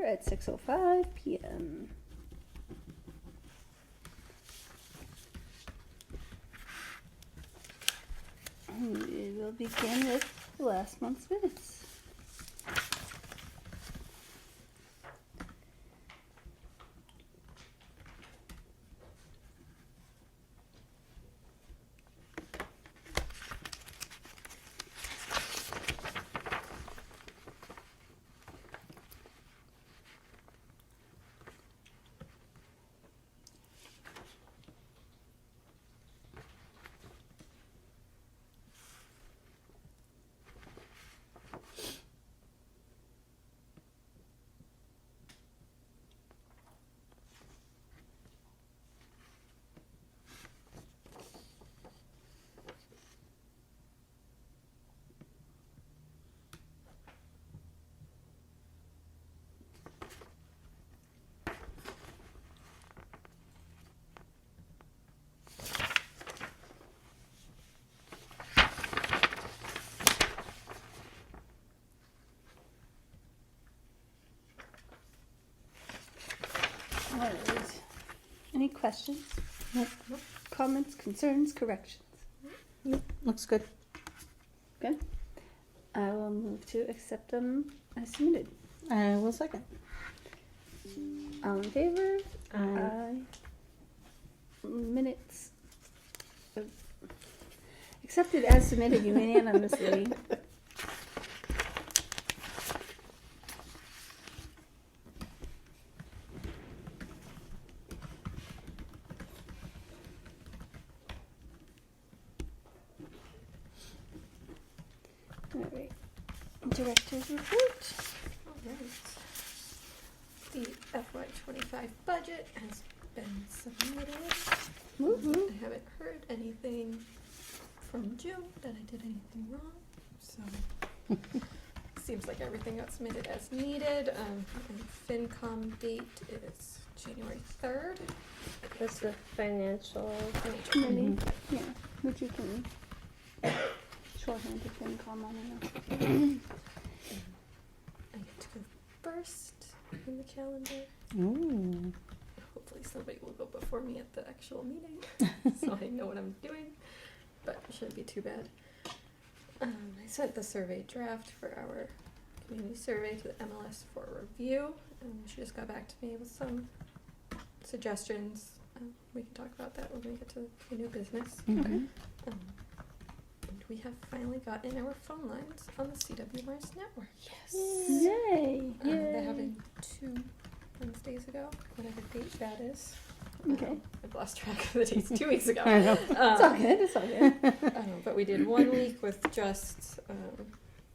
October at 6:05 p.m. And we will begin with last month's minutes. Alright. Any questions? Nope. Comments, concerns, corrections? Nope. Looks good. Good. I will move to accept them as submitted. I will second. All in favor? Aye. Minutes accepted as submitted unanimously. All right. Director's report. Alright. The FY25 budget has been submitted. Woo-hoo. I haven't heard anything from June that I did anything wrong, so seems like everything got submitted as needed. And FinCom date is January 3rd. That's the financial. Committee. Yeah, which you can shorthand to FinCom on it. I get to go first in the calendar. Ooh. Hopefully somebody will go before me at the actual meeting, so I know what I'm doing, but it shouldn't be too bad. I sent the survey draft for our community survey to the MLS for review, and she just got back to me with some suggestions. We can talk about that when we get to the new business. Okay. And we have finally gotten our phone lines on the CWMARS network. Yes. Yay! They happened 2 Wednesdays ago, whatever date that is. Okay. I've lost track of the dates. 2 weeks ago. I know. It's all good. It's all good. But we did 1 week with just,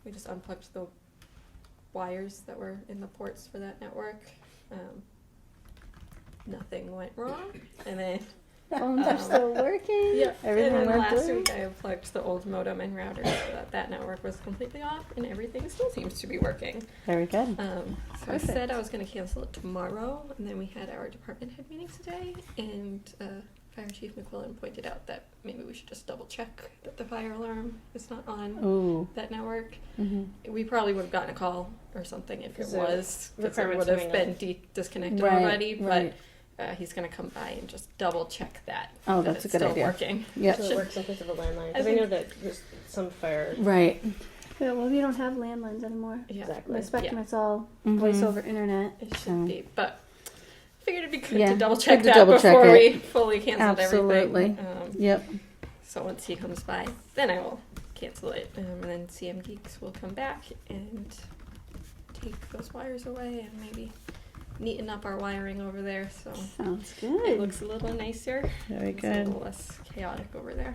we just unplugged the wires that were in the ports for that network. Nothing went wrong. And then, Phones are still working. yeah, Everything and then went last through. week I unplugged the old modem and router so that that network was completely off and everything still seems to be working. Very good. So Perfect. I said I was going to cancel it tomorrow, and then we had our department head meeting today, and Fire Chief McQuillan pointed out that maybe we should just double check that the fire alarm is not on Ooh. that network. Mm-hmm. We probably would have gotten a call or something if it Is it was, because it requirements would have coming been disconnected Right, already, right. but he's going to come by and just double check that. Oh, that that's a it's good still idea. working. Yep. So it works in place of a landline. I Because I think- know that there's some fire. Right. Yeah, well, we don't have landlines anymore. Yeah, Exactly. My Spectrum, Yeah. it's all Mhm. voice over internet. it should So- be, but I figured it'd be good Yeah, to double good check to that double check before it. we fully canceled Absolutely. everything. Yep. So once he comes by, then I will cancel it. And then CM Geeks will come back and take those wires away and maybe neaten up our wiring over there so Sounds it good. looks a little nicer. Very It's a good. little less chaotic over there.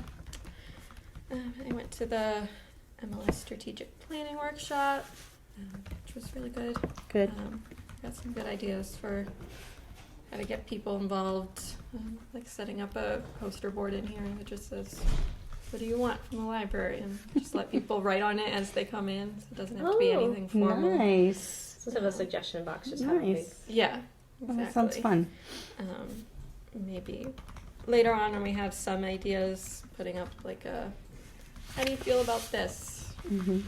I went to the MLS Strategic Planning Workshop, which was really good. Good. Got some good ideas for how to get people involved, like setting up a poster board in here that just says, what do you want from the library? And just let people write on it as they come in, so it doesn't have to be Oh, anything formal. Nice. Just have a suggestion box. Just have a big. Nice. Yeah, Well, exactly. that sounds fun. Maybe later on when we have some ideas, putting up like a, how do you feel about this? Mm-hmm.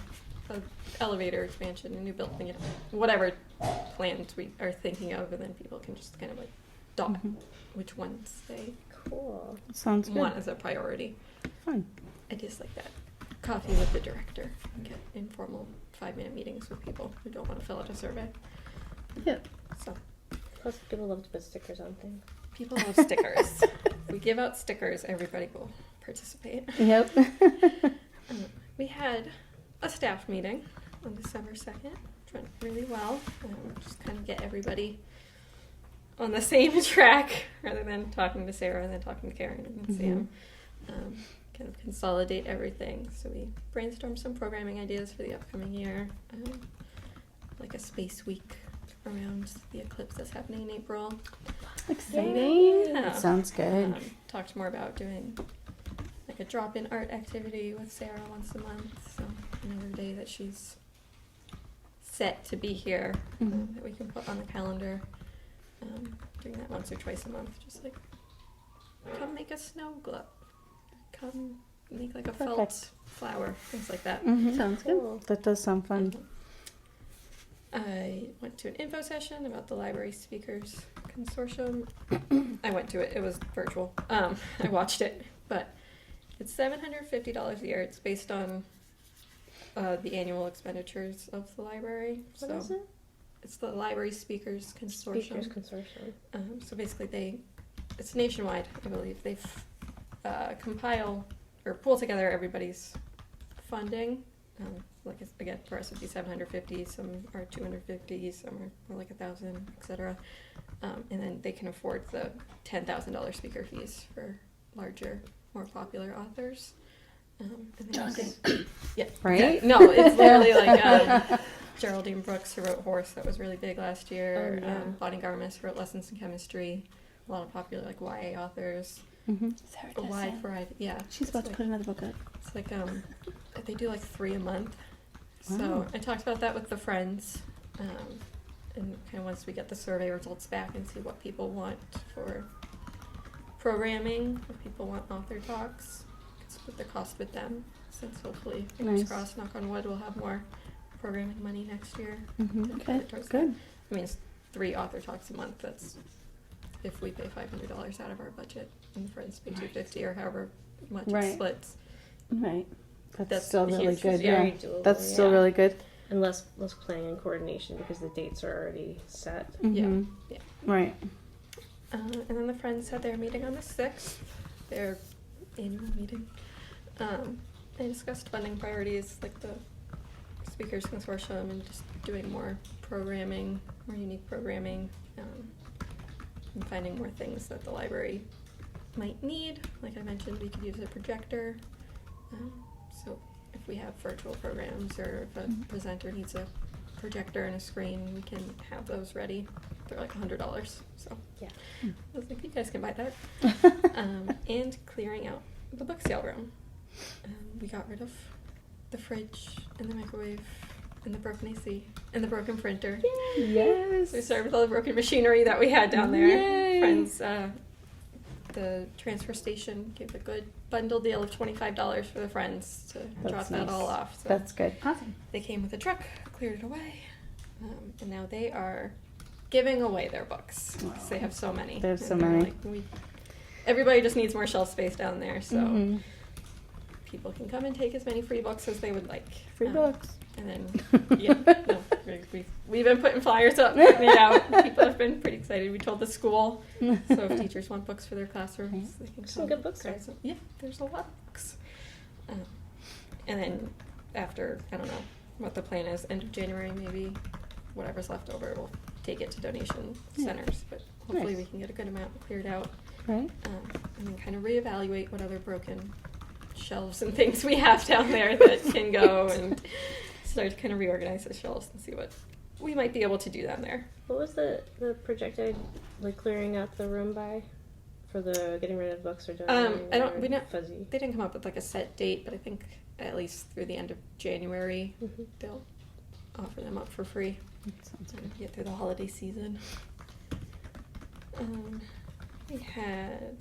a elevator expansion, a new building, whatever plans we are thinking of, and then people can just kind of like dot Mhm. which ones they Cool. Sounds good. want as a priority. Fun. Ideas like that. Coffee with the director. Get informal 5-minute meetings with people who don't want to fill out a survey. Yep. So Plus, people love to put stickers on things. people love stickers. If we give out stickers, everybody will participate. Yep. We had a staff meeting on December 2nd, which went really well. Just kind of get everybody on the same track rather than talking to Sarah and then talking to Karen and then Sam. Kind of consolidate everything. So we brainstormed some programming ideas for the upcoming year, like a space week around the eclipse that's happening in April. Exciting. Yeah. Sounds good. Talked more about doing like a drop-in art activity with Sarah once a month. So another day that she's set to be here Mhm. that we can put on the calendar. Doing that once or twice a month. Just like come make a snow globe. Come make like a felt Perfect. flower. Things like that. Mhm. Sounds good. Cool. That does sound fun. I went to an info session about the Library Speakers Consortium. I went to it. It was virtual. I watched it, but it's $750 a year. It's based on the annual expenditures of the library. What so is it? it's the Library Speakers Consortium. Speakers Consortium. So basically, it's nationwide. I believe they compile or pull together everybody's funding. Like again, for us it'd be $750. Some are $250. Some are more like $1,000, etc. And then they can afford the $10,000 speaker fees for larger, more popular authors. And then yeah, Right? yeah. No, it's literally like Geraldine Brooks, who wrote Horse, that was really big last year. Oh, yeah. Bonnie Garmis, who wrote Lessons in Chemistry. A lot of popular like YA authors. Mhm. Sarah A does wide that. variety. Yeah, She's about to put another book out. it's like they do like 3 a month. Wow. So I talked about that with the friends, and kind of once we get the survey results back and see what people want for programming, if people want author talks, split the cost with them. Since hopefully, fingers Nice. crossed, knock on wood, we'll have more programming money next year. Mhm. to Okay, put towards Good. that. I mean, it's 3 author talks a month. That's if we pay $500 out of our budget, and the friends pay $250 or however much Right. it splits. Right. That's, That's still really huge. good. Yeah. Yeah. Very doable, That's still yeah. really good. And less planning and coordination because the dates are already set. Mhm. Yeah. Right. And then the friends had their meeting on the 6th, their annual meeting. They discussed funding priorities, like the Speakers Consortium, and just doing more programming, more unique programming, and finding more things that the library might need. Like I mentioned, we could use a projector. So if we have virtual programs or if a presenter needs a projector and a screen, we can have those ready. They're like $100. So Yeah. I was like, you guys can buy that. And clearing out the book sale room. We got rid of the fridge and the microwave and the broken AC and the broken printer. Yes. So we started with all the broken machinery that we had down there. Yay. Friends, the transfer station gave a good bundle deal of $25 for the friends to drop that nice. all off. So That's good. Awesome. they came with a truck, cleared it away, and now they are giving away their books. 'Cause they have so many. They have so And they're many. like, everybody just needs more shelf space down there, so Mhm. people can come and take as many free books as they would like. Free books. And then, yeah, no, we've been putting flyers up, putting it out. People have been pretty excited. We told the school, so if teachers want books for their classrooms, they can Some come good books grab there. some. Yeah, there's a lot of books. And then after, I don't know what the plan is, end of January maybe, whatever's left over, we'll take it to donation Yeah. centers. But hopefully Nice. we can get a good amount cleared out. Right. And then kind of reevaluate what other broken shelves and things we have down there that can go, and start to kind of reorganize the shelves and see what we might be able to do down there. What was the projected like clearing out the room by for the getting rid of books or donating? we don't- fuzzy. They didn't come up with like a set date, but I think at least through the end of January Mhm. they'll offer them up for free That sounds good. and get through the holiday season. We had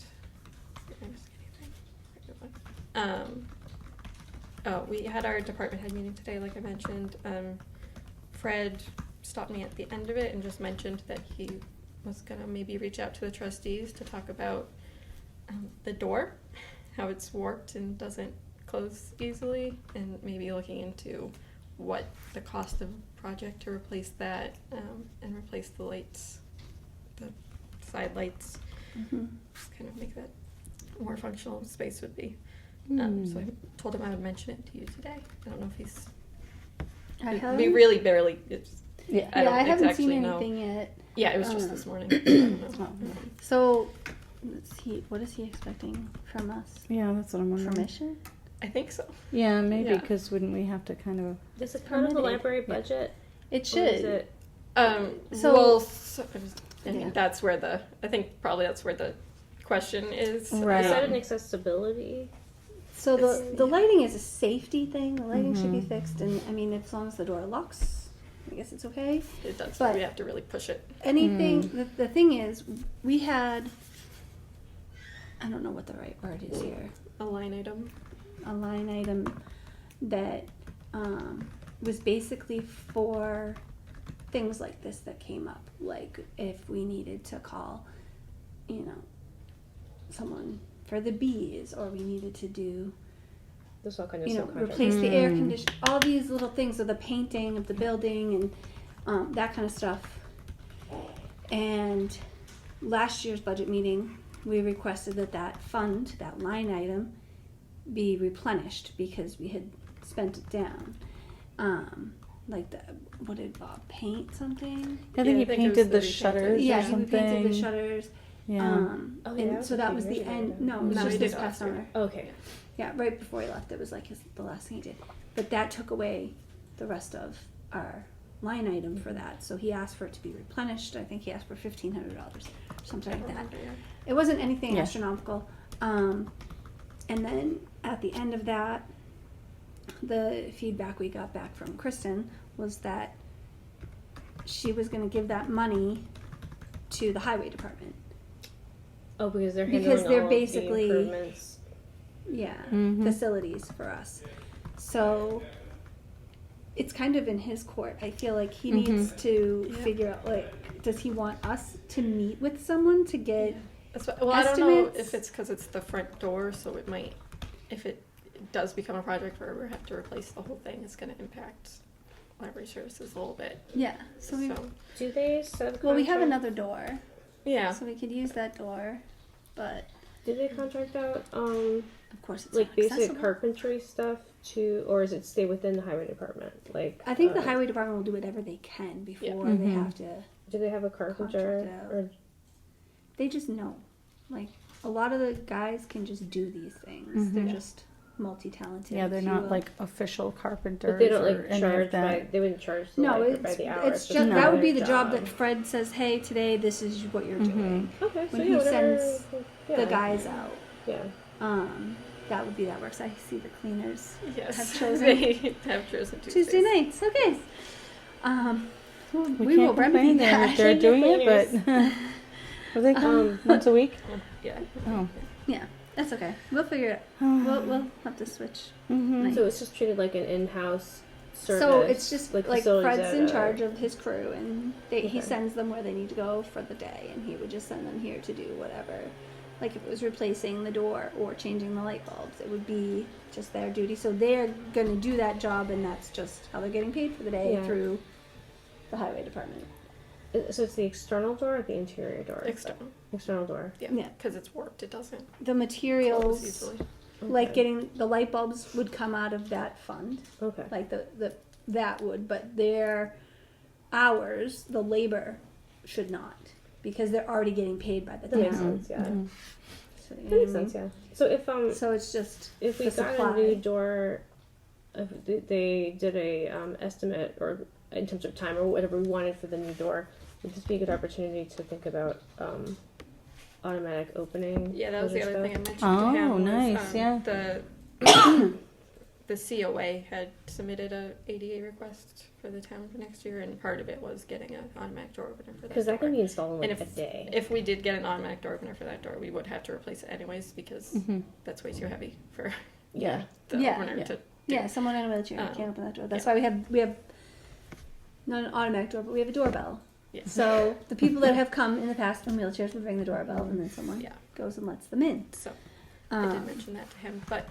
Oh, we had our department head meeting today, like I mentioned. Fred stopped me at the end of it and just mentioned that he was gonna maybe reach out to the trustees to talk about the door, how it's warped and doesn't close easily, and maybe looking into what the cost of a project to replace that and replace the lights, the side lights, just kind of make that more functional space would be. So I told him I would mention it to you today. I don't know if he's. We really barely. Yeah. I don't I haven't seen exactly know. anything yet. Yeah, it was just this morning. I don't know. So, what is he expecting from us? Yeah, that's what I'm wondering. Permission? I think so. Yeah, maybe, Yeah. because wouldn't we have to kind of... Does it come with the Permitted. library budget? It Or should. is it? I mean, that's where the question is. Right. Is that an accessibility? So It's- the lighting is a safety thing. The lighting should be Mhm. fixed, and I mean, as long as the door locks, I guess it's okay. It does. But- We have to really push it. Anything. The thing is, we had. I don't know what the right word is here. A line item. A line item that was basically for things like this that came up, like if we needed to call, someone for the bees, or we needed to do, This all kind of replace the air Mm. condition, all these little things of the painting of the building and that kind of stuff. And last year's budget meeting, we requested that fund, that line item, be replenished because we had spent it down. What did Bob paint something? I think he it was painted the repainted. shutters Yeah, or he something. painted the shutters. Yeah. Oh, yeah, And that was so a that few was the years ago, end. though. No, it was No, just he this did past last year. summer. Okay. Yeah, right before he left, it was like the last thing he did. But that took away the rest of our line item for that. So he asked for it to be replenished. I think he asked for $1,500, something like that. It wasn't anything Yeah. astronomical. And then at the end of that, the feedback we got back from Kristen was that she was going to give that money to the highway department. Oh, because they're Because handling they're all basically- of the improvements. Yeah, Mhm. facilities for us. So it's kind of in his court. I feel like he needs to Yeah. figure out, like, does he want us to meet with someone to get That's what, well, I don't know Estimates? if it's because it's the front door, so it might, if it does become a project where we have to replace the whole thing, it's going to impact library services a little bit. Yeah. So we Do they subcontract? well, we have another door, Yeah. so we could use that door, but Do they contract out of course it's like not basic accessible. carpentry stuff to, or does it stay within the highway department? Like I think the highway department will do whatever they can before they Mhm. have to. Do they have a carpenter Contract it out. or They just know, like a lot of the guys can just do these things. They're Mhm. just multi-talented. Yeah, they're if you not will. like official carpenters. but they don't or like any charge of that. by, they wouldn't charge the No, library by it's the hour. it's just No. that would be the their job that Fred says. Hey, today this is what you're doing. Okay, so when yeah, he whatever, sends yeah. The guys out. Yeah. That would be that works. I see the cleaners Yes. have chosen They have chosen Tuesday nights. Okay. We will can't remedy complain. that. They're doing it, Cleaners. but will they come once a week? Yeah. Oh. Yeah, that's okay. We'll figure it. We'll have to switch. Mhm. So it's just treated like an in-house service. So it's just like facilities Fred's that in are- charge of his crew, and he Okay. sends them where they need to go for the day, and he would just send them here to do whatever. Like if it was replacing the door or changing the light bulbs, it would be just their duty. So they're going to do that job, and that's just how they're getting paid for the day Yeah. through the highway department. So it's the external door or the interior door? External. External door. Yeah. Yeah. Because it's warped. It doesn't The close materials, easily. like Okay. getting the light bulbs, would come out of that fund. Okay. Like that would, but their hours, the labor, should not, because they're already getting paid by the That makes town. sense. Yeah. Mhm. So, you That know makes what I mean? sense. Yeah. So So it's just if we the got supply. a new door, if they did a estimate or in terms of time or whatever we wanted for the new door, would this be a good opportunity to think about automatic opening? Yeah, that was the other other thing I stuff? mentioned to him. Oh, was, nice, yeah. The COA had submitted a ADA request for the town for next year, and part of it was getting an automatic door opener for that Because that door. can be installed in And like a day. If we did get an automatic door opener for that door, we would have to replace it anyways because Mhm. that's way too heavy for Yeah. the Yeah. opener Yeah. to do. Yeah, someone in a wheelchair can't open that door. That's yeah. why we have not an automatic door, but we have a doorbell. Yeah. So the people that have come in the past in wheelchairs would ring the doorbell, and then someone Yeah. goes and lets them in. So I did Um, mention that to him, but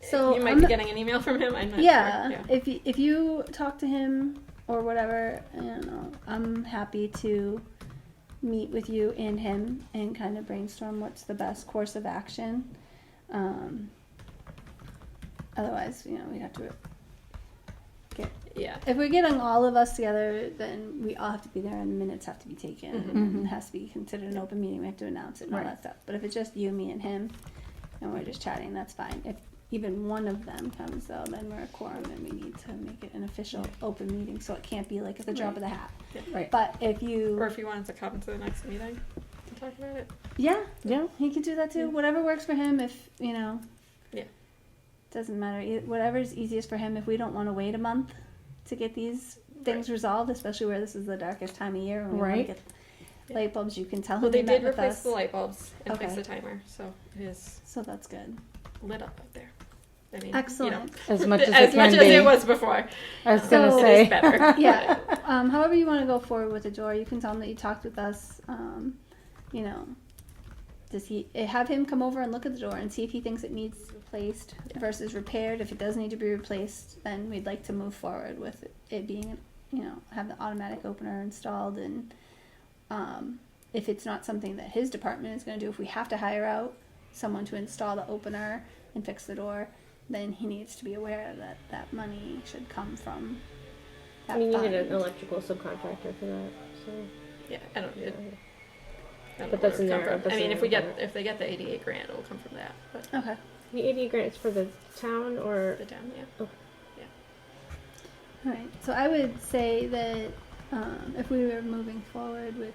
So you might I'm be not- getting an email from him. I'm not yeah, sure. if you talk to him or whatever, I don't know, I'm happy to meet with you and him and kind of brainstorm what's the best course of action. Otherwise, we'd have to get. Yeah. If we're getting all of us together, then we all have to be there, and the minutes have to be taken, and it has to be considered an open meeting. We have to announce it and all Right. that stuff. But if it's just you, me, and him, and we're just chatting, that's fine. If even one of them comes, though, then we're a quorum, and we need to make it an official open meeting, so it can't be like at the drop of the hat. Right. But if you, Or if you wanted to come to the next meeting and talk about it. yeah, Yeah. he can do that too. Yeah. Whatever works for him. If Yeah. doesn't matter. Whatever's easiest for him. If we don't want to wait a month to get these things resolved, especially where this is the darkest time of year, and we Right. want to get light bulbs, you can tell him Well, they met did with replace us. the light bulbs and fix Okay. the timer, so it is So that's good. lit up there. I mean, Excellent. As much as as it much can as be. it was before. I was So- gonna It say. is better. Yeah. However you want to go forward with the door, you can tell him that you talked with us. Does he have him come over and look at the door and see if he thinks it needs replaced versus repaired? If it does need to be replaced, then we'd like to move forward with it being, have the automatic opener installed. And if it's not something that his department is going to do, if we have to hire out someone to install the opener and fix the door, then he needs to be aware that that money should come from that I mean, you fund. need an electrical subcontractor for that, so. Yeah, I don't. I don't But know that's where in it there, come from. that's I mean, in if there. if they get the 88 grand, it'll come from that. But Okay. The 80 grants for the town or the town, yeah. All right. So I would say that if we were moving forward with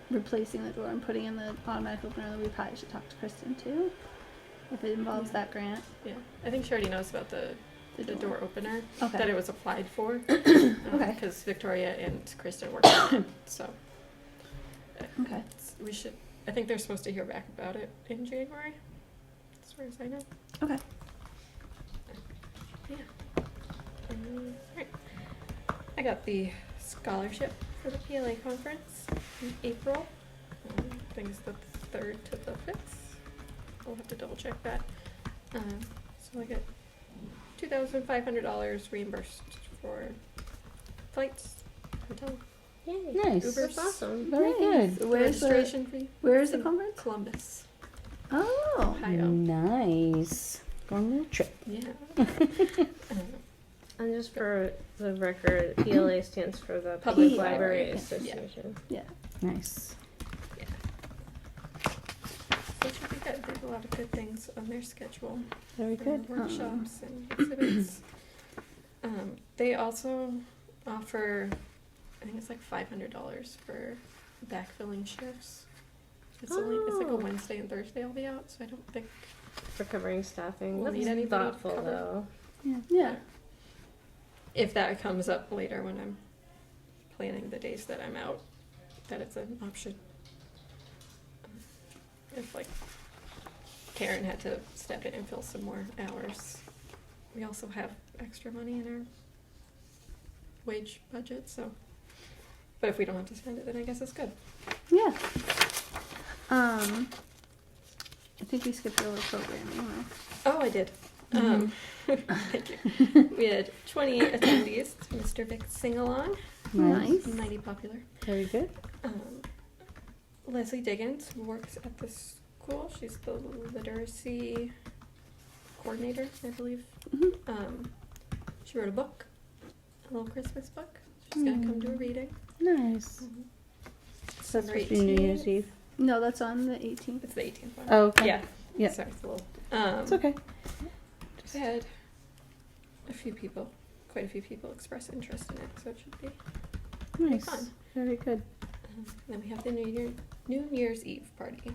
replacing the door and putting in the automatic opener, that we probably should talk to Kristen too, if it involves that grant. Yeah, I think she already knows about the door opener Okay. that it was applied for. Okay. Because Victoria and Kristen worked on it, so. Okay. We should. I think they're supposed to hear back about it in January, as far as I know. Okay. Yeah. Right. I got the scholarship for the PLA conference in April. I think it's the 3rd to the 5th. I'll have to double check that. So I got $2,500 reimbursed for flights, hotel, Yay. Nice. Ubers. That's awesome. Very Nice. good. Where's the registration fee. Where is It's the in conference? Columbus, Oh. Ohio. Nice. Going on a little trip. Yeah. And just for the record, PLA stands for the Public Public Library Library. Association. Nice. Yeah. So it should be good. They have a lot of good things on their schedule. Very for good. Workshops and exhibits. They also offer, I think it's like $500 for backfilling shifts. It's like a Oh. Wednesday and Thursday I'll be out, so I don't think For covering staffing. We'll That's need anybody to thoughtful, cover. though. Yeah. if that comes up later when I'm planning the days that I'm out, that it's an option. If like Karen had to step in and fill some more hours, we also have extra money in our wage budget, so. But if we don't have to spend it, then I guess it's good. Yeah. I think we skipped over programming. Right? Oh, I did. Thank you. We had 20 attendees to Mr. Vic's sing-along. Nice. Mighty popular. Very good. Leslie Diggins, who works at the school. She's the literacy coordinator, I believe. Mhm. She wrote a book, a little Christmas book. She's going to come do a reading. Nice. Mm-hmm. That's supposed to be New Year's Eve. No, that's on the 18th. It's the 18th one. Oh, okay. Yeah. Yeah. Sorry, it's a little. It's okay. I had quite a few people express interest in it, so it should be Nice. fun. Very good. Then we have the New Year's Eve party,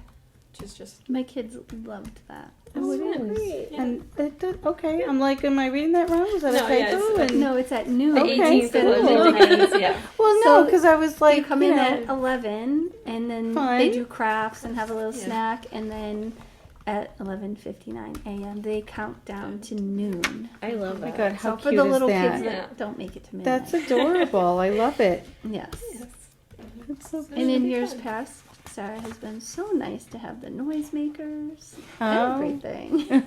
which is just My kids loved that. Oh, it fun. is. Great. Yeah. And it did, okay, I'm like, am I reading that wrong? Is that No, a yeah, typo? it's- And- No, it's at noon. the Okay, 18th instead of of cool. November. Yeah. Well, no, So, because I was like, you come you in know, at 11, and then Fun. they do crafts and have a little Yeah. snack, and then at 11:59 a.m. They count down to noon. I love Oh my that. God, how So for cute the is little that? kids Yeah. that don't make it to midnight. That's adorable. I love it. Yes. Yes. That's so And in be years fun. past, Sarah has been so nice to have the noisemakers, Oh. everything.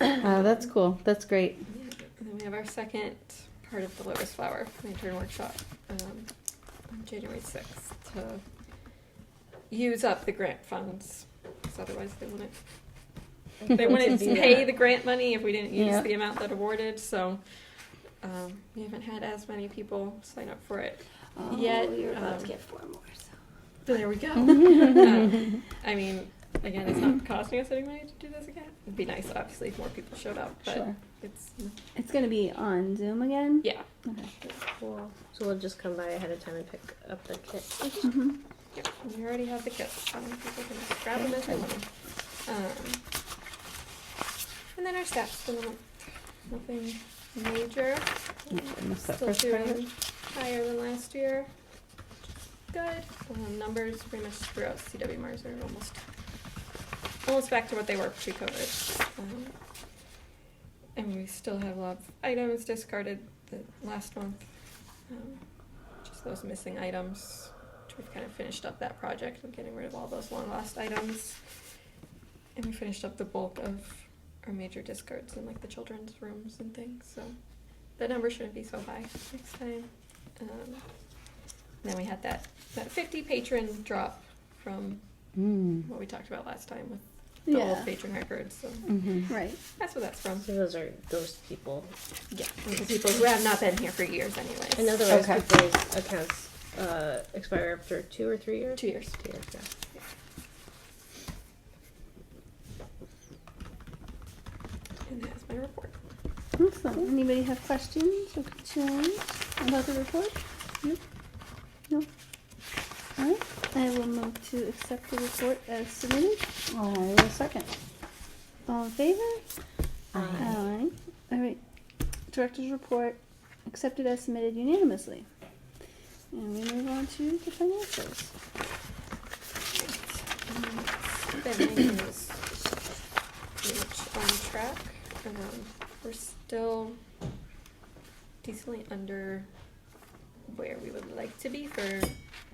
Oh, that's cool. That's great. Yeah. And then we have our second part of the Lotus Flower Lantern Workshop on January 6th to use up the grant funds, because otherwise they wouldn't Do pay that. the grant money if we didn't use Yeah. the amount that awarded. So we haven't had as many people sign up for it. Oh, Yet, you're about to um, get 4 more. So. There we go. I mean, again, it's not costing us any money to do this again. It'd be nice, obviously, if more people showed up, but Sure. it's It's going to be on Zoom again? yeah. Okay. Cool. So we'll just come by ahead of time and pick up the kit. Mm-hmm. Yep, we already have the kits. People can just grab them as they want them. And then our stats for the month. Nothing major. I missed that Still first part. doing higher than last year. Good. Numbers pretty much throughout CW Mars are almost back to what they were pre-COVID. And we still have a lot of items discarded the last month. Just those missing items. We've kind of finished up that project of getting rid of all those long lost items. And we finished up the bulk of our major discards in like the children's rooms and things. So the number shouldn't be so high next time. Then we had that 50 patron drop from what we talked about last time with the old Yeah. patron records. So Mm-hmm. Right. that's what that's from. So those are ghost people. Yeah, those are people who have not been here for years anyways. And otherwise, Okay. people's accounts expire after 2 or 3 years? 2 years. 2 years, yeah. And that's my report. Excellent. Anybody have questions or concerns about the report? No? No? All right. I will move to accept the report as submitted. I will second. All in favor? Aye. Aye. All right. Director's report accepted as submitted unanimously. And we move on to the financials. Spending is pretty much on track. We're still decently under where we would like to be for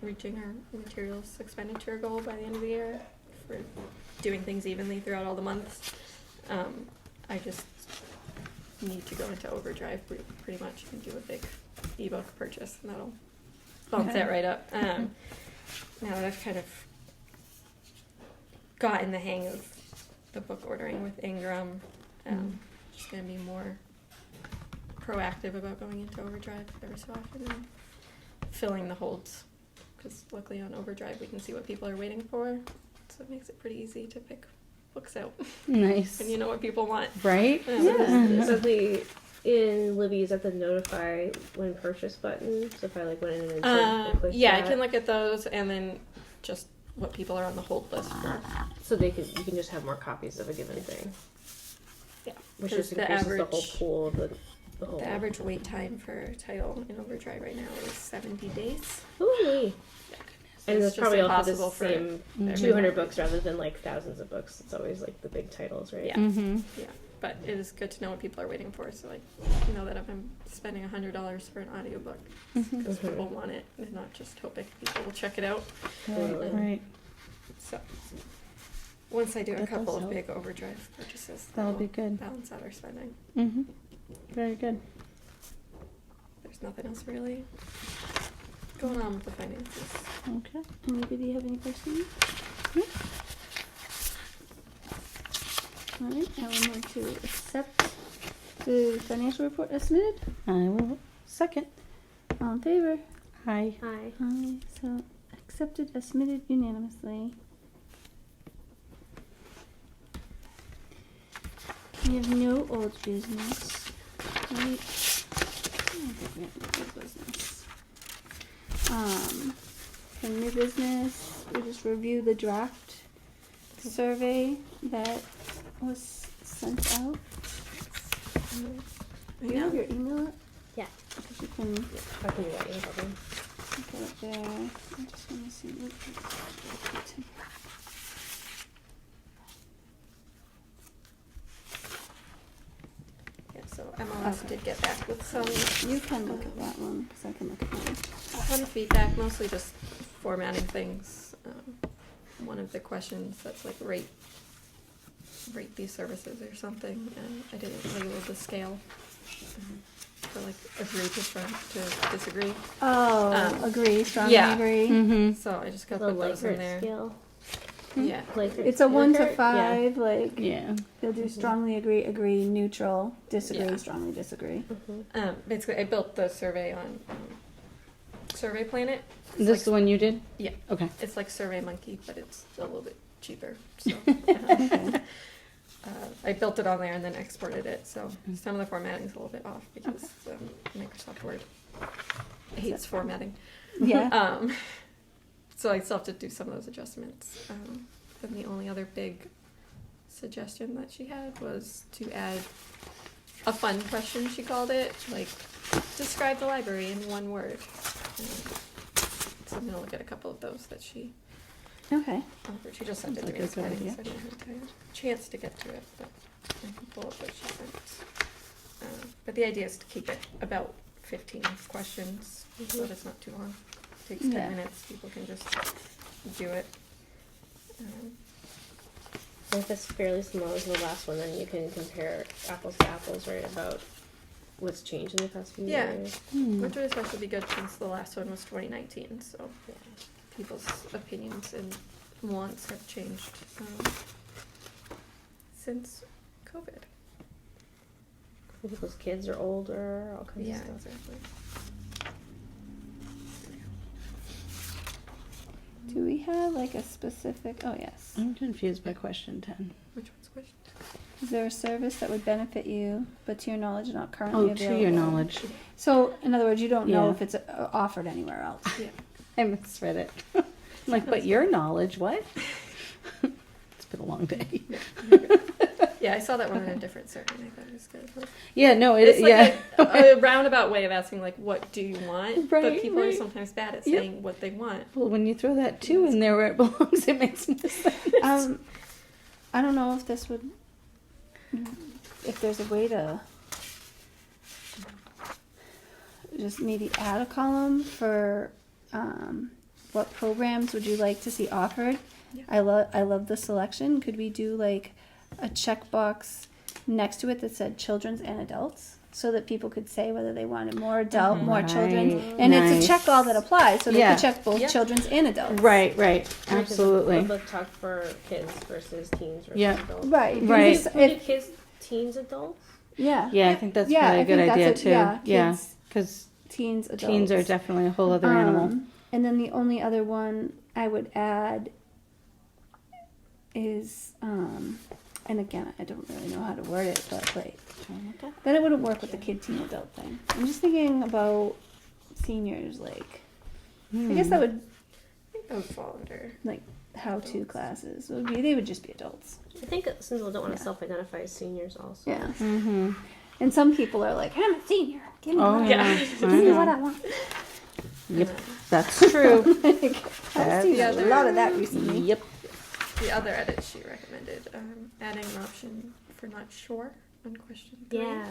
reaching our materials expenditure goal by the end of the year. For doing things evenly throughout all the months. I just need to go into overdrive pretty much and do a big ebook purchase, and that'll bump Okay. that right up. Now that I've kind of gotten the hang of the book ordering with Ingram, just gonna be more proactive about going into overdrive every so often and filling the holds. Because luckily on overdrive we can see what people are waiting for, so it makes it pretty easy to pick books out Nice. when you know what people want. Right? Yeah. So in Libby, is that the notify when purchase button? So if I like went in and clicked Yeah, I that, can look at those and then just what people are on the hold list for. so you can just have more copies of a given thing. Yeah, Which 'cause just the increases the whole average- pool of the whole. The average wait time for a title in overdrive right now is 70 days. Ooh, and It's it's just probably all for impossible the for same Mhm. 200 books rather than like thousands of books. It's always like the big titles, right? Yeah. Mm-hmm. Yeah, but it is good to know what people are waiting for. So, like, know that if I'm spending $100 for an audiobook, Mm-hmm. because Mhm. people want it, and not just hoping people will check it out. Totally. Right. So, once I do a That couple does of help. big overdrive purchases, That'll will be good. balance out our spending. Mm-hmm. Very good. There's nothing else really going on with the finances. Okay. Anybody have any questions? All right. I will move to accept the financial report as submitted. I will second. All in favor? Hi. Hi. Aye. So accepted as submitted unanimously. We have no old business. Right? I don't think we have no old business. For new business, we just review the draft survey that was sent out. Do you have your email up? Yeah. Because you can I can do that, no problem. put it there. I just want to see what it's. did get back with some You can look at that one, because I can look at mine. fun feedback, mostly just formatting things. One of the questions that's like rate these services or something, and I didn't label the scale for like agree to disagree. Oh, agree, strongly yeah. agree. Mm-hmm. So I just got The to put those in Likert there. scale. Yeah. Likert. It's a 1 to Likert? 5, like, Yeah. you'll do strongly agree, agree, neutral, disagree, Yeah. strongly disagree. Basically, I built the survey on Survey Planet. It's This like, is the one you did? Yeah. Okay. It's like Survey Monkey, but it's a little bit cheaper. So I built it on there and then exported it. So some of the formatting is a little bit off because Microsoft Word hates formatting. Yeah. So I still have to do some of those adjustments. And the only other big suggestion that she had was to add a fun question, she called it, like, describe the library in one word. So I'm going to look at a couple of those that she Okay. offered. She just sent it Sounds to me like a this good morning, idea. so I didn't have a chance to get to it, but I can pull up what she sent. But the idea is to keep it about 15 questions, so that it's not too long. It takes 10 Yeah. minutes, people can just do it. If it's fairly similar to the last one, then you can compare apples to apples, right? About what's changed in the past few Yeah. years. Which would especially be good since the last one was 2019, so Yeah. people's opinions and wants have changed since COVID. People's kids are older, all kinds Yeah, of stuff. exactly. Do we have like a specific, oh yes. I'm confused by question 10. Which one's question? Is there a service that would benefit you, but to your knowledge not currently Oh, available? to your knowledge. So, in other words, you don't know Yeah. if it's offered anywhere else. Yeah. I misread it. I'm like, but your knowledge, what? It's been a long day. Yeah, I saw that one in a different survey. I thought it was good. Yeah, no, It's like yeah. a roundabout way of asking, like, what do you want? But Right, people are right. sometimes bad at Yep. saying what they want. Well, when you throw that 2 in there where it belongs, it makes no sense. I don't know if this would, if there's a way to just maybe add a column for what programs would you like to see offered. Yeah. I love the selection. Could we do like a checkbox next to it that said children's and adults, so that people could say whether they wanted more adult, more children's, Right. and it's Nice. a check all that applies, so they Yeah. could check both Yeah. children's and adults. Right, right. Right, 'cause Absolutely. the book talk for kids versus teens versus Yeah. adults. Right. Right. Because Would if- kids, teens, adults? yeah. Yeah, I think that's Yeah, probably I a good think that's idea a- too. yeah, Yeah, kids, because teens, adults. teens are definitely a whole other animal. And then the only other one I would add is, and again, I don't really know how to word it, but like, then it wouldn't work with the kid, teen, adult thing. I'm just thinking about seniors, like, I guess that would, I think that would fall under. like, how-to classes. They would just be adults. I think some people don't want to Yeah. self-identify as seniors also. Yeah. Mm-hmm. And some people are like, I'm a senior. Give me Oh, what I yeah. want. I Give me what know. I want. Yep, that's true. Like, I've seen the a other- lot of that recently. Yep. The other edit she recommended, adding an option for not sure on question 3. Yeah.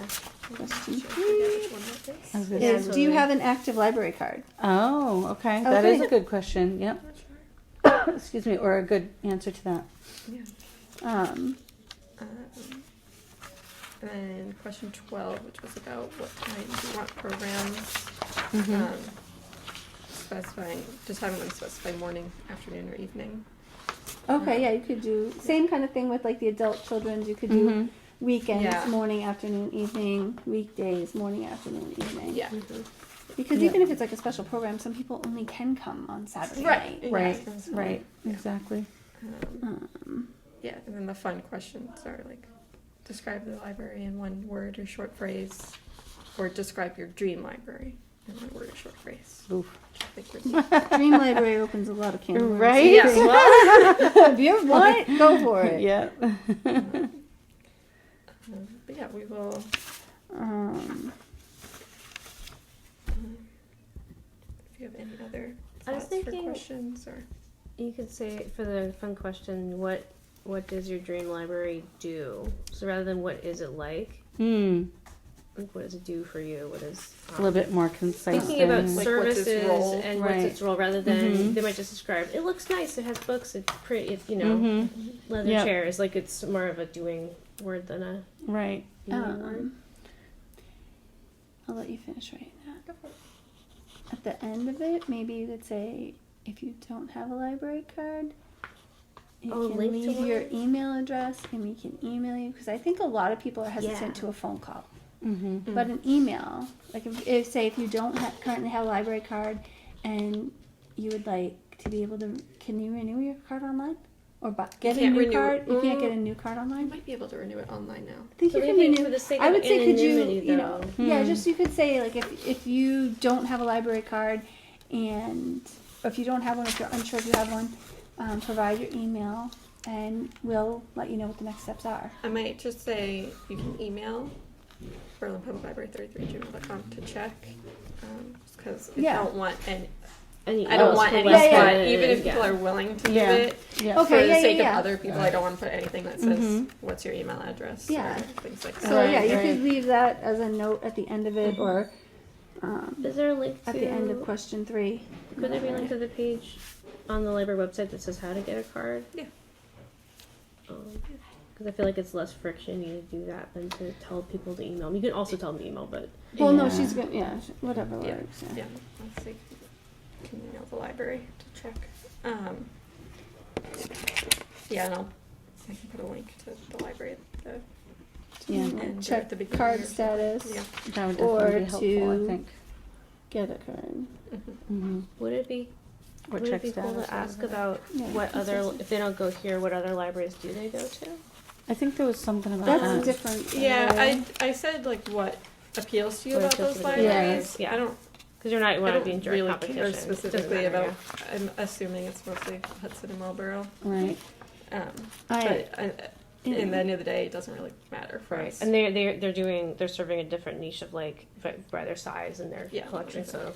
Question I forget which one that is. I was gonna Yeah, say- Is, do you totally. have an active library card? Oh, okay. That is Okay. a good question. Yep. I'm not sure. Excuse me, or a good answer to that. Yeah. Um, And then question 12, which was about what time do you want programs, Mhm. specifying, just having them specify morning, afternoon, or evening. okay, yeah, you could do same kind of thing with like the adult children's. You could do Mhm. weekends, Yeah. morning, afternoon, evening, weekdays, morning, afternoon, evening. Yeah. Because Yeah. even if it's like a special program, some people only can come on Saturday Right. night. Right, Yeah. right, Yeah. exactly. Yeah, and then the fun questions are like, describe the library in one word or short phrase, or describe your dream library in one word or short phrase. Oof. I think would Dream Library opens a lot of can of worms. Right? Yeah, well, If you want it, go for it. Yeah. but yeah, we will. Um, If you have any other I was thoughts for thinking- questions or You could say for the fun question, what does your dream library do? So rather than what is it like, Hmm. like, what does it do for you? What is A little bit more concise. thinking about than- Like, what's its services role? and Right. what's its role, rather than Mhm. they might just describe it looks nice, it has books, it's pretty, it, you know, Mhm. leather Yep. chairs. Like, it's more of a doing word than a Right. being word. I'll let you finish writing that. Go for it. At the end of it, maybe you could say, if you don't have a library card, you Oh, can link to leave your one? email address and we can email you. Because I think a lot of people are hesitant Yeah. to a phone call. Mm-hmm. But an email, like if say if you don't currently have a library card and you would like to be able to, can you renew your card online? Or get a can't new renew card? it. You can't get a new card I online? might be able to renew it online now. I think So you they can think renew. for the sake I of would say, could you, anonymity, you know, though. yeah, just you could say like if you don't have a library card and or if you don't have one, if you're unsure if you have one, provide your email and we'll let you know what the next steps are. I might just say you can email Berlin Public Library 33@gmail.com to check, because I Yeah. don't want any. Any I don't else want for any less yeah, spot, than- even if people yeah. are willing to Yeah. do it. Yeah. Okay, For the yeah, sake yeah. of other people, I don't want to put anything that says Mhm. what's your email address. Yeah. Or things like So that. yeah, Right, you right. could leave that as a note at the end of it or Is there a link to at the end of question 3. Could there be a link to the page on the library website that says how to get a card? Yeah. Because I feel like it's less friction you to do that than to tell people to email. You can also tell them to email, but Well, no, Yeah. she's gonna, whatever Yeah. works. Yeah. Yeah, let's see. Can email the library to check. Yeah, and I can put a link to the library. Yeah. And at Check the beginning card or something. status, Yeah. That would Or definitely be helpful, to- I think. get a card. Mm-hmm. would it be Or would check it be cool status. to ask about Yeah, what that's other awesome. if they don't go here, what other libraries do they go to? I think there was something about That's that. different. Yeah, right? I said like what appeals to you What about appeals those to the libraries. Yeah. I don't. Because you I want to don't be in direct really competition. care It doesn't specifically matter, about. I'm assuming it's mostly Hudson and Marlboro. Right. But in the end of the day, it doesn't really matter for Right, us. and they're serving a different niche of like by their size and their Yeah, collection. exactly. So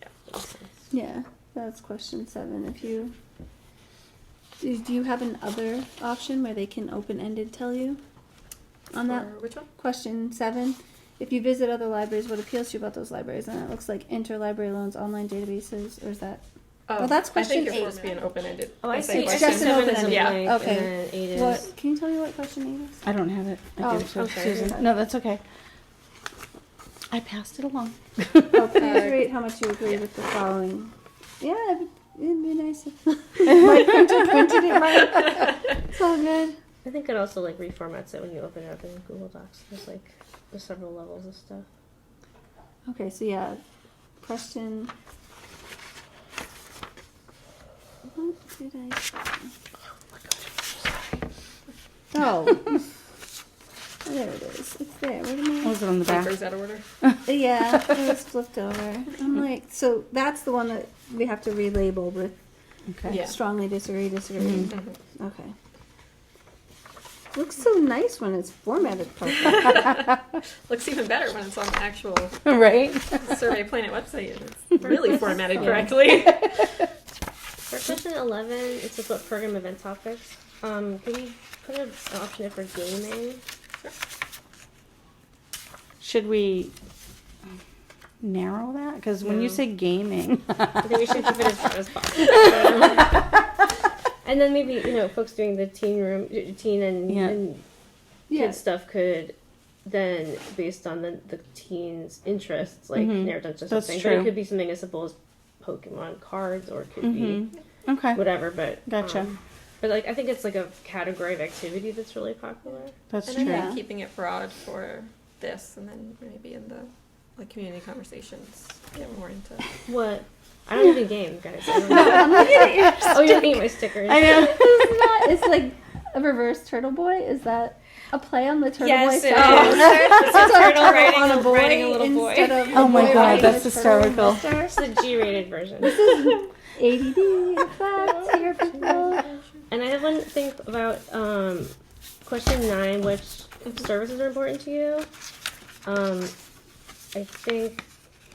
Yeah. makes sense. Yeah, that's question 7. If you do you have an other option where they can open-ended tell you on that Or which one? question 7? If you visit other libraries, what appeals to you about those libraries? And it looks like interlibrary loans, online databases, or is that? Oh, Well, that's I question think you're 8. supposed to be an open-ended. Oh, I essay see. It's question. just an 7 is open-ended. a Yeah. blank, Okay. and then 8 is. What? Can you tell me what question 8 is? I don't have it. I Oh, gave it to okay. Susan. No, that's okay. I passed it along. Oh, please rate how much you agree with the following. Yeah, it'd be nice if my printer printed it right. It's all good. I think it also like reformats it when you open it up in Google Docs. There's several levels of stuff. Okay, so yeah, question. What did I say? Oh, there it is. It's there. What am I? Was it on the back? Papers out of order. Yeah, it was flipped over. I'm like, so that's the one that we have to relabel with Okay. Yeah. strongly disagree, disagree. Mhm. Okay. Looks so nice when it's formatted properly. Looks even better when it's on the actual Right? Survey Planet website and it's really formatted correctly. For question 11, it says what program event topics. Can we put an option in for gaming? Should we narrow that? Because when you No. say gaming, I think we should keep it as broad as possible. And then maybe, folks doing the teen and, Yeah. and Yeah. kid stuff could then, based on the teens' interests, like Mhm. narrow down to That's something. But true. it could be something as simple as Pokemon cards, or it could Mhm. be okay, whatever. But gotcha. but like I think it's like a category of activity that's really popular. That's And true. I Yeah. think keeping it broad for this, and then maybe in the community conversations, get more into. What? I don't even game, guys. I don't I'm looking at your oh, you're looking at my stickers. I know. It's not. It's like a reverse Turtle Boy. Is that a play on the Turtle Boy? Yes, it song? is. It's a turtle riding on a boy riding a little boy. instead of Oh a my boy God, riding that's a turtle and hysterical. mister. It's the G-rated version. ADD effect here, people. And I have one thing about question 9, which services are important to you. I think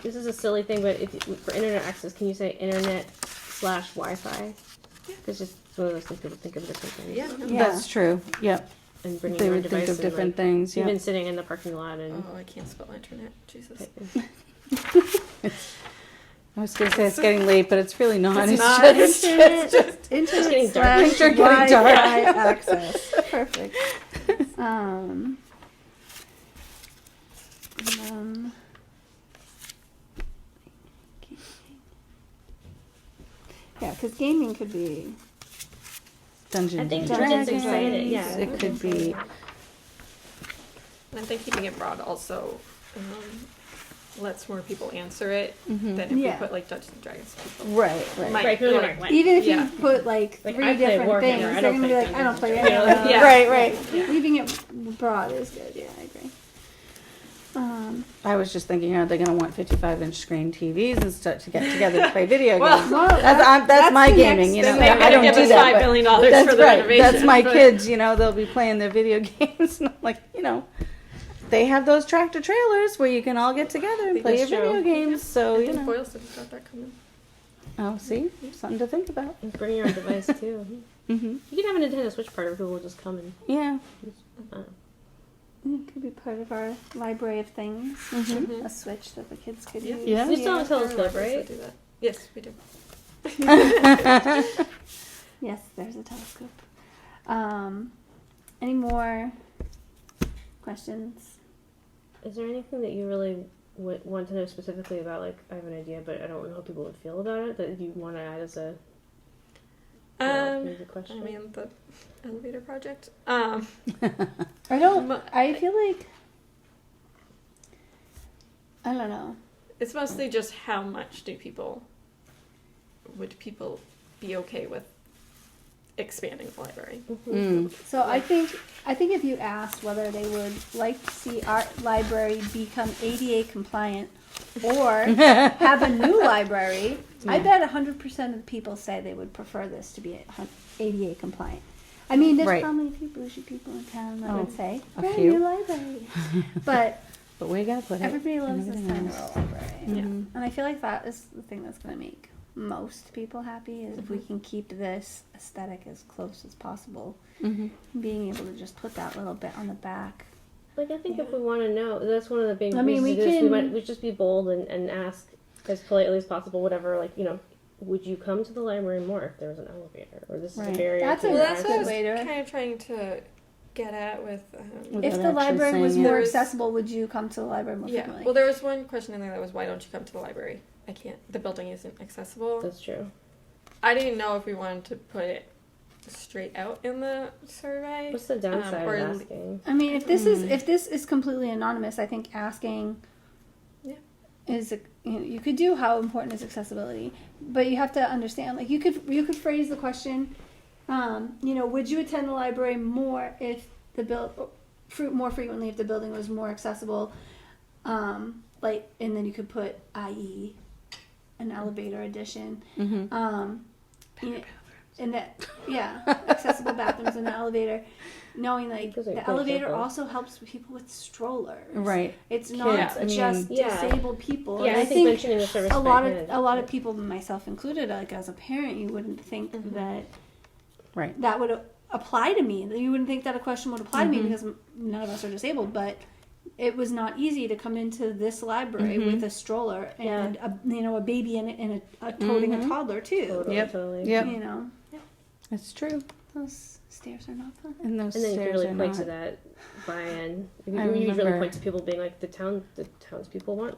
this is a silly thing, but for internet access, can you say internet/Wi-Fi? It's just one of those things people think of different things. Yeah. no. Yeah. That's true. Yep. and bringing They your own would think device of and, different like, things, yeah. Even sitting in the parking lot and. Oh, I can't spell internet. Jesus. I was going to say it's getting late, but it's really not. It's not. just, Internet, getting internet dark. slash Things are getting dark. Wi-Fi access. Perfect. Um, yeah, because gaming could be. Dungeons I think and Dungeons Dungeons and excited. Yeah, Dragons. It could be. And I think keeping it broad also lets more people answer it Mhm. than if Yeah. we put like Dungeons and Dragons people. Right, right. Might Right, people are like- like, what? Even if Yeah. you put like Like, three I play different Warhammer, things, I they're don't gonna be play like, I don't play Dungeons any and of Dragons. those. Yeah. Right, right. Yeah. Leaving it broad is good. Yeah, I agree. I was just thinking, are they going to want 55-inch screen TVs and start to get together to play video Well, games? Well, That's my the gaming, next you know. thing. They I better don't give do us that, $5 but billion that's for the right. renovation. That's my but- kids, you know, they'll be playing their video games. And I'm like, you know, they have those tractor trailers where you can all get together and play your That's video true. games. So, I you think know. Boylston's got that coming. Oh, see? Something to think about. And bring your own device too. Hmm. You can have a Nintendo Switch part where people will just come and. Yeah. It could be part of our library of things. Mhm. A switch that the kids could Yeah. use. Yeah. You still have a Our telescope, libraries right? do that. Yes, we do. Yes, there's a telescope. Any more questions? Is there anything that you really would want to know specifically about? Like, I have an idea, but I don't know how people would feel about it. That you want to add as a maybe question. I mean the elevator project. I don't. Mo- I feel like. I don't know. It's mostly just how much would people be okay with expanding the library? Mm. So I think if you asked whether they would like to see our library become ADA compliant or have a new library, I bet 100% of the people say they would prefer this to be ADA compliant. I mean, there's Right. probably a few bougie people in town that Oh, would say a brand few. new library, but But where you got to put it? everybody loves and the everything center else. library, Yeah. Mhm. and I feel like that is the thing that's going to make most people happy is if we can keep this aesthetic as close as possible. Mhm. Being able to just put that little bit on the back. Like, I think if we want to know, that's one of the big I mean, reasons we to do this. can- We just be bold and ask as politely as possible, whatever, like, you know, would you come to the library more if there was an elevator? Or this is Right. a barrier That's to a- Well, your that's good what I access. was way to- kind of trying to get at with. With- If Without the actually library was saying more it. There's- accessible, would you come to the library more Yeah. frequently? Well, there was one question in there that was, why don't you come to the library? I can't. The building isn't accessible. That's true. I didn't know if we wanted to put it straight out in the survey. What's the downside or of asking? I mean, if this is completely anonymous, I think asking Yeah. is you could do how important is accessibility, but you have to understand. Like you could phrase the question, would you attend the library more if more frequently if the building was more accessible, and then you could put i.e. an elevator addition. Mhm. And that, accessible bathrooms in the elevator, knowing like Those are the good elevator examples. also helps people with strollers. Right. It's not Kids, I mean- just Yeah. disabled people. Yeah, And I think mentioning the service a lot by hand. of people, myself included, like as a parent, you wouldn't think Mhm. that Right. that would apply to me. You wouldn't think that a question would apply to me Mhm. because none of us are disabled, but it was not easy to come into this library Mhm. with a stroller and a baby and a toting Mhm. a toddler too. Totally, Yep. totally. Yep. You know, That's true. those stairs are not fun. And those And then you can stairs really are point not. to that buy-in. You I really remember- point to people being like, the townspeople want,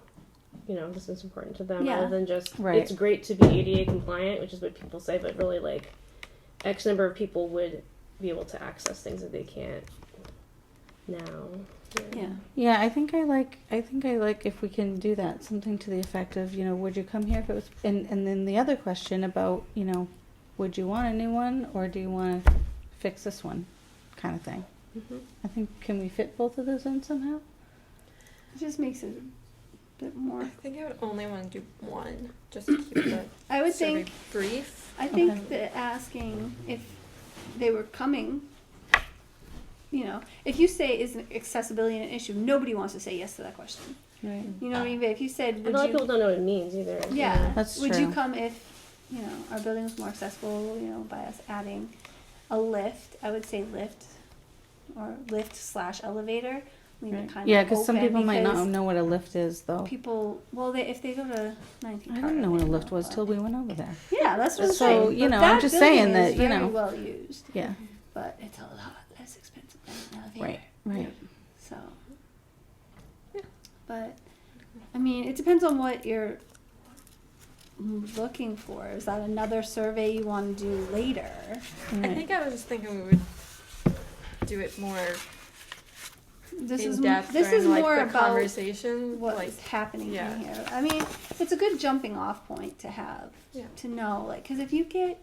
this is important to them, Yeah. rather than just, Right. it's great to be ADA compliant, which is what people say, but really like, X number of people would be able to access things that they can't now. Yeah. Yeah, I think I like if we can do that, something to the effect of, would you come here if it was, and then the other question about, would you want a new one or do you want to fix this one, kind of thing. Mhm. I think, can we fit both of those in somehow? It just makes it a bit more. I think I would only want to do one, just to keep the I would survey think. brief. I think Okay. that asking if they were coming, if you say is accessibility an issue, nobody wants to say yes to that question. Right. You know what I mean? But if you said, And would a lot of you? people don't know what it means either. Yeah. That's Would you true. come if, our building was more accessible, by us adding a lift? I would say lift. or lift/elevator, leave it Right. kind Yeah, of because some open people might not because know what a lift is, though. people, if they go to 19 I Carter, didn't know what a they lift was but- till we went over there. Yeah, that's what I'm So, saying. you But know, that I'm just building saying is that, you very know. well used, Yeah, but it's a lot less expensive than an elevator. right, right. So, Yeah. but I mean, it depends on what you're looking for. Is that another survey you want to do later? I Right. think I was just thinking we would do it more This in is depth this during is like more the about conversation. what's Like, happening yeah. in here. I mean, it's a good jumping off point to have yeah. to know, like, because if you get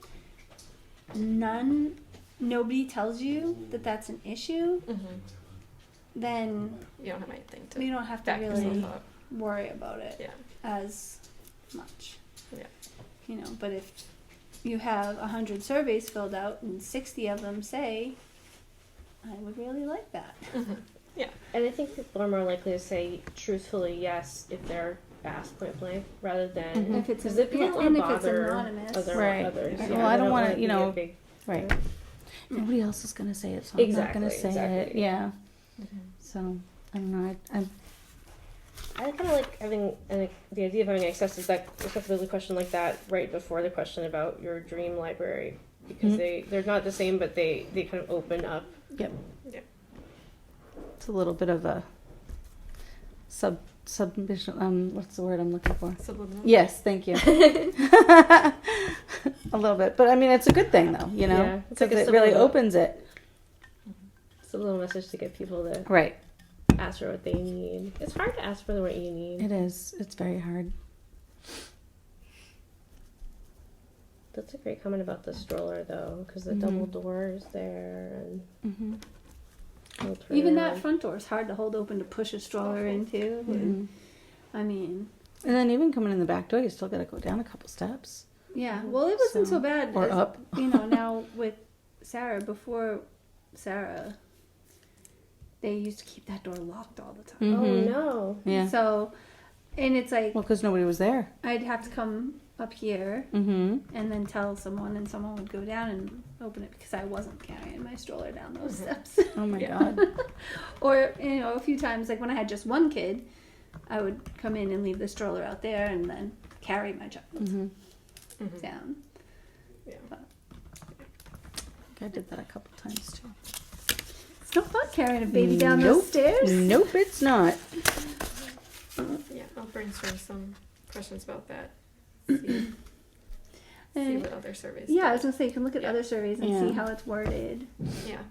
nobody tells you that that's an issue, Mm-hmm. then You don't have anything to you don't have to back really yourself up. worry about it Yeah. as much. Yeah. You know, but if you have 100 surveys filled out and 60 of them say, I would really like that. Mm-hmm. And I think people are more likely to say truthfully yes if they're asked point blank rather than Mhm. If it's because if people yeah, don't and want if to it's bother anonymous. Right. others. Well, Yeah, I they don't wanna, want you be a know, big- Right. Nobody else is gonna say it, so I'm not gonna Exactly, say it. exactly. Yeah. Mm-hmm. So I don't know. I kind of like having the idea of having an accessibility question like that right before the question about your dream library because Mhm. they're not the same, but they kind of open up. It's a little bit of a submission. What's the word I'm looking for? Subliminal. Yes, thank you. A little bit, but I mean, it's a good thing though. You know, Yeah, it's because like a it really subliminal- opens it. It's a little message to get people to Right. ask for what they need. It's hard to ask for what you need. It is. It's very hard. That's a great comment about the stroller though, because the Mhm. double doors there and Mm-hmm. little Even that turnaround. front door is hard to hold open to push a stroller into. And, I mean, And then even coming in the back door, you still got to go down a couple steps yeah. Well, it wasn't so So- bad. or as- up. You know, now with Sarah, before Sarah, they used to keep that door locked all the time. Oh Mhm. no. Yeah. So, and it's like, Well, because nobody was there. I'd have to come up here Mm-hmm. and then tell someone, and someone would go down and open it because I wasn't carrying my stroller down those Mhm. steps. Oh my Yeah. God. Or, you know, a few times, like when I had just one kid, I would come in and leave the stroller out there and then carry my child Mm-hmm. Mm-hmm. down. Yeah. I did that a couple times too. It's no fun carrying a baby down those Nope. stairs. Nope, it's not. Yeah, I'll brainstorm some questions about that. See And- what other surveys. Yeah, I do. was gonna say you can look at Yeah. other surveys and Yeah. see how it's worded. Yeah.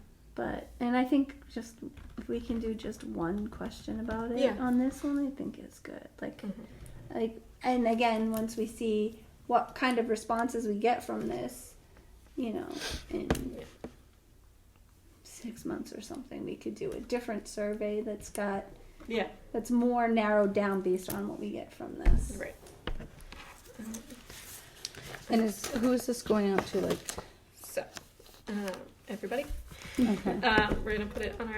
And I think just if we can do just one question about it Yeah. on this one, I think it's good. Like, Mm-hmm. and again, once we see what kind of responses we get from this, you know, in Yeah. 6 months or something, we could do a different survey Yeah. that's more narrowed down based on what we get from this. Right. And who is this going out to? Like, So, everybody, okay. we're gonna put it on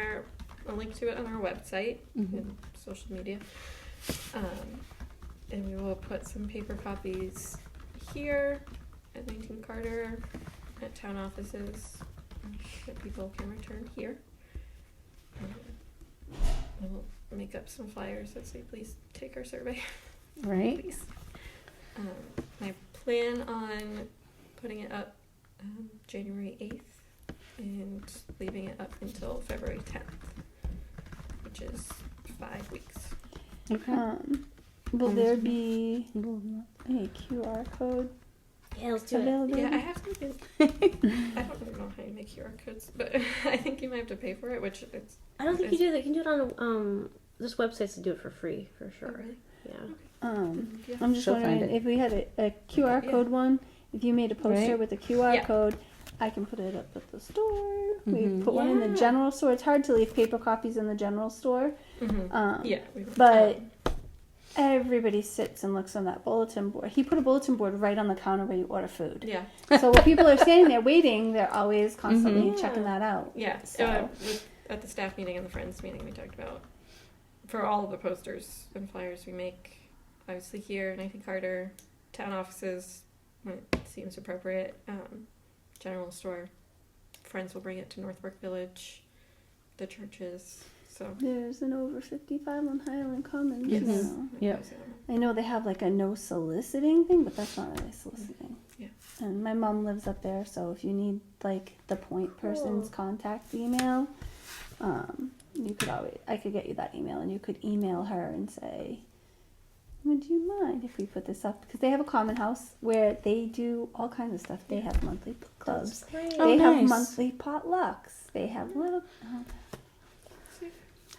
a link to it on our website Mhm. and social media, and we will put some paper copies here at 19 Carter, at town offices that people can return here. And we'll make up some flyers that say, "Please take our survey." Right. Please. I plan on putting it up January 8th and leaving it up until February 10th, which is 5 weeks. Okay. Will And there this- be a QR code Yeah, let's available? Yeah, I have to make I don't really know how you make QR codes, but I think you might have to pay for it, which it's I don't think you do that. You can do it on there's websites that do it for free for sure. really. Yeah. Yeah. I'm just She'll find wondering it. if we had a QR Yeah. code one. If you made a poster Right. with a QR Yeah. code, I can put it up at the store. We Mhm. put one in the Yeah. general store. It's hard to leave paper copies in the general store. Mm-hmm. Yeah. but- Everybody sits and looks on that bulletin board. He put a bulletin board right on the counter where you order food. Yeah. So when people are standing there waiting, they're always constantly Mhm. checking that out. Yeah. So- At the staff meeting and the friends meeting, we talked about for all of the posters and flyers we make. Obviously here, 19 Carter, town offices when it seems appropriate. General store, friends will bring it to Northbrook Village, the churches. So There's an over 55 on Highland Commons. yes, Now. Yep. I know they have like a no soliciting thing, but that's not really soliciting. Yeah. And my mom lives up there, so if you need like the point person's contact email, you could I could get you that email, and you could email her and say, would you mind if we put this up? Because they have a common house where they do all kinds of stuff. They have monthly book clubs. That's great. Oh, They have nice. monthly potlucks. They have little.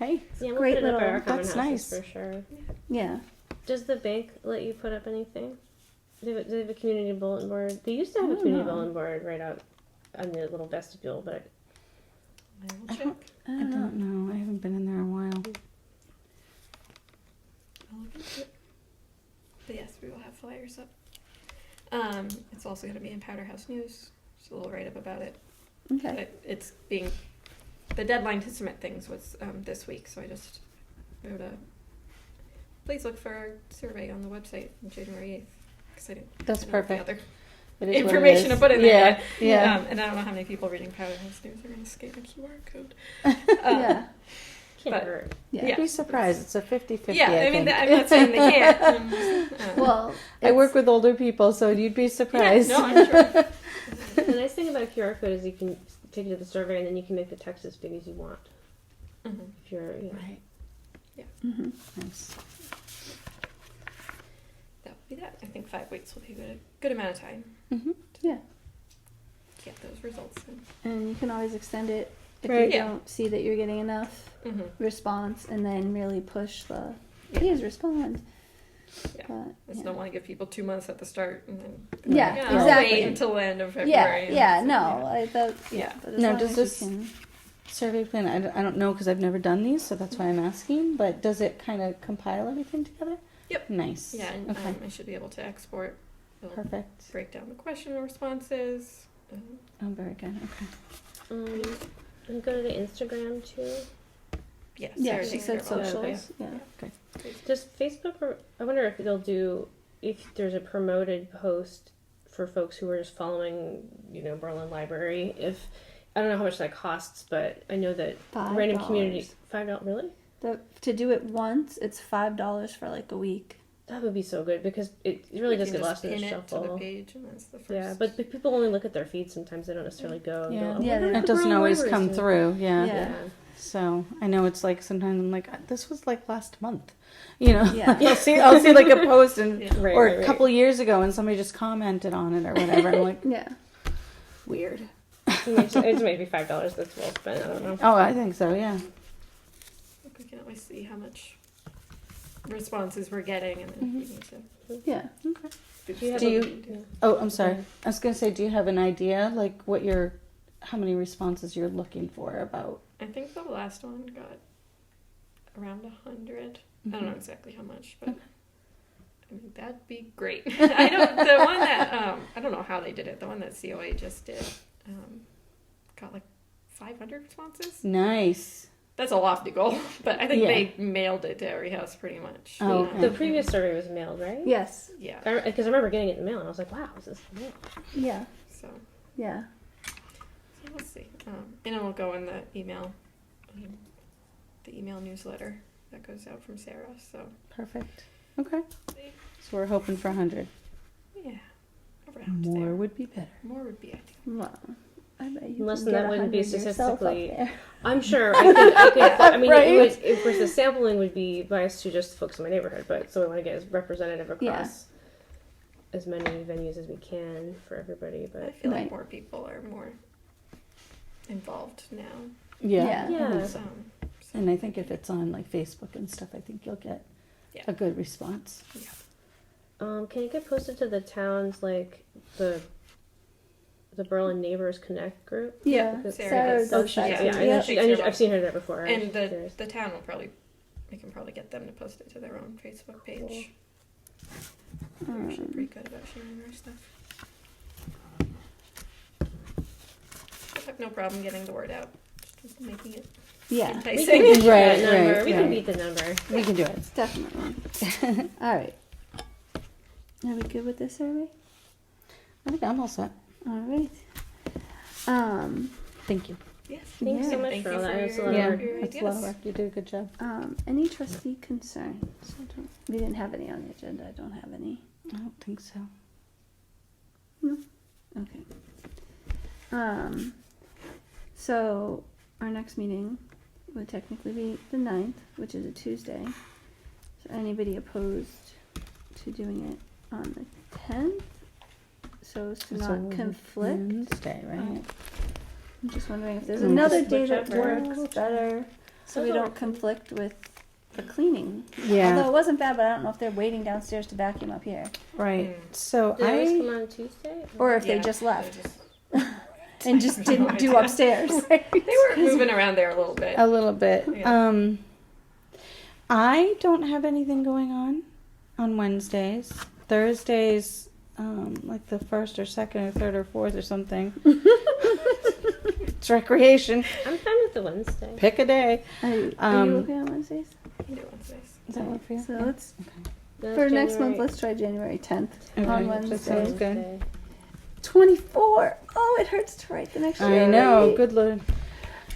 Hey, Yeah, we'll Great put it up at little- our common that's houses nice. for sure. Yeah. Does the bank let you put up anything? Do they have a community bulletin board? They used to have I a don't community know. bulletin board right out on the little vestibule, but I will I check. don't, I don't know. I haven't been in there in a while. I'll look into it. But yes, we will have flyers up. It's also going to be in Powder House News, so we'll write up about it. Okay. It's being, the deadline to submit things was this week, so I just wrote a, please look for our survey on the website on January 8th. 'Cause I didn't That's know the perfect. other It is what it information is. to put in yeah, there. Yeah. And I don't know how many people reading Powder House News are going to scan a QR code. Yeah. can't But- hurt. Yeah. You'd be surprised. It's a 50-50, Yeah, I I mean, think. I'm not saying they can't. Well, I work with older people, so you'd be surprised. Yeah, no, I'm sure. The nice thing about a QR code is you can take it to the survey and then you can make the text as big as you want. Mhm. If you're, you know. Right. hmm Nice. That would be that. I think 5 weeks will be a good amount of time Mm-hmm. Yeah. to get those results in. And you can always extend it if Right. you Yeah. don't see that you're getting enough Mm-hmm. response, and then really push the Yeah. please respond. Yeah. But, I just yeah. don't want to give people 2 months at the start and then Yeah, I'll exactly. wait until the end of Yeah, February. yeah, and no, so, I thought, yeah. Yeah. But as Now, long does as this- you can, Survey plan, I don't know because I've never done these, so that's why I'm asking, but does it kind of compile everything together? Yep. Nice. Yeah, and Okay. I should be able to export. It'll Perfect. break down the question responses. Oh, very good. Okay. And go to the Instagram too. Yeah, yeah, Sarah she takes said care of all that. socials. Yeah. Okay. Does Facebook, or I wonder if they'll do, if there's a promoted post for folks who are just following, Berlin Library. If I don't know how much that costs, but I know that random community $5 really. To do it once, it's $5 for like a week. That would be so good because it really You does can get just lost in the pin it to the shuffle. page, and that's the first. Yeah, but people only look at their feed sometimes. They don't necessarily go. And Yeah. go, Yeah, wonder they- what It the doesn't Berlin always Library's come doing. through. Yeah. Yeah. Yeah. So I know it's like sometimes I'm like, this was like last month. Yeah. Yeah. I'll see like a post and Yeah. Right, or right, a right. couple years ago and somebody just commented on it or whatever. I'm like, Yeah. weird. It's maybe $5 that's well spent. I don't know. Oh, I think so. Yeah. We can always see how much responses we're getting, and then Mhm. we need to. Yeah. Okay. Do have Do a- you- yeah. Oh, I'm sorry. I was gonna say, do you have an idea like how many responses you're looking for about? I think the last one got around 100. I don't know exactly how much, but Okay. I mean that'd be great. I don't. The one that I don't know how they did it. The one that COA just did got like 500 responses. Nice. That's a lofty goal, but I think Yeah. they mailed it to every house pretty much. Oh, okay. The previous survey was mailed, right? Yes. Yeah. Because I remember getting it in the mail and I was like, wow, is this mail? Yeah. So Yeah. we'll see. And it'll go in the email newsletter that goes out from Sarah. So Perfect. Okay. So we're hoping for 100. yeah, around More there. would be better. More would be ideal. Well, I bet you Less can than get that wouldn't be 100 yourself up statistically- there. I'm sure I could I mean, Right? it would, of course, the sampling would be biased to just folks in my neighborhood, but so we want to get as representative across as many venues as we can for everybody. I But feel Right. like more people are more involved now. Yeah. Yeah. I think so. So And I think if it's on like Facebook and stuff, I think you'll get Yeah. a good response. can it get posted to the towns like the Berlin Neighbors Connect group? Yeah. Sarah Sarah does. does Oh, she, that yeah, too. I know Yeah. she, I know, I've seen her there before. I was and just curious. the town will probably we can probably get them to post it to their own Facebook page. They're usually pretty good about sharing our stuff. I have no problem getting the word out. Just making it Yeah. We enticing. can beat Right, that number. right, We can right. beat the number. We can do it. Definitely. All right. Are we good with this survey? I think I'm all set. All right. Thank you. Yes. Thanks so Yeah. much Thank for you all for that. It's a your- lot of Yeah, work. your that's a lot of ideas. work. You did a good job. Any trustee concerns? We didn't have any on the agenda. I don't have any. I don't think so. Okay. So our next meeting would technically be the 9th, which is a Tuesday. So anybody opposed to doing it on the 10th? So as to It's not a conflict. Wednesday, right? I'm just wondering if there's Mm. another day that Whichever. works better, so we Those don't work. conflict with the cleaning. Yeah. Although it wasn't bad, but I don't know if they're waiting downstairs to vacuum up here, Right. Mm. So Did they always come I on Tuesday? or if they Yeah, just left they just- and just didn't do idea. upstairs. They were moving around there a little bit. a little bit. Yeah. I don't have anything going on Wednesdays. Thursdays, like the 1st or 2nd or 3rd or 4th or something. It's recreation. I'm fine with the Wednesday. Pick a day. Are you Um, okay on Wednesdays? You do Wednesdays. Does that work for you? So let's That's for next month. January- Let's try January 10th Okay, on that Wednesday. sounds good. Wednesday. 24. Oh, it hurts to write the next year. I know. already. Good lord.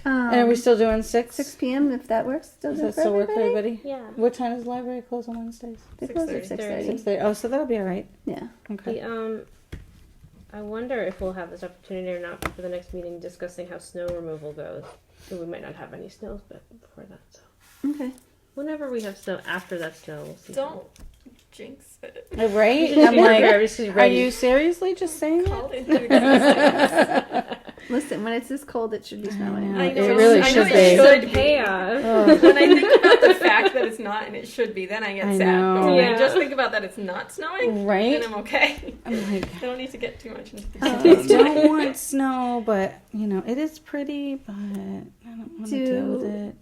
Um, And are we still doing 6? 6 p.m. if that works? Still Does good that for still work for everybody? everybody? Yeah. What time does the library close on Wednesdays? They close at 6:30. 6:30. 6:30. Oh, so that'll be all right. Yeah. Okay. The I wonder if we'll have this opportunity or not for the next meeting discussing how snow removal goes. We might not have any snows, but before that, so Okay. whenever we have snow, after that snow, we'll see. Don't jinx it. Right? I'm I'm like, like, are you seriously just saying that? Called into existence. Listen, when it's this cold, it should be snowing. know. I know It really I know should it be. should be. chaos. Oh. When I think about the fact that it's not and it should be, then I get I sad. know. But when Yeah. I just think about that it's not snowing, Right? then I'm okay. I'm like, I don't need to get too much into the I details. don't want snow, but you know, it is pretty, but I don't want to deal with it.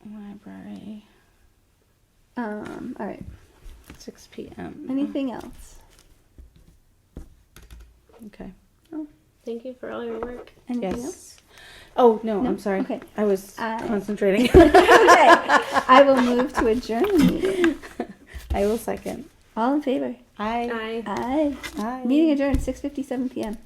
Library, All right. 6 p.m. Anything else? Okay. Thank you for all your work. Anything Yes. else? Oh, no, No? I'm sorry. Okay. I was I- concentrating. Okay. I will move to adjourn the meeting. I will second. All in favor? Aye. Aye. Aye. Aye. Meeting adjourned 6:57 p.m.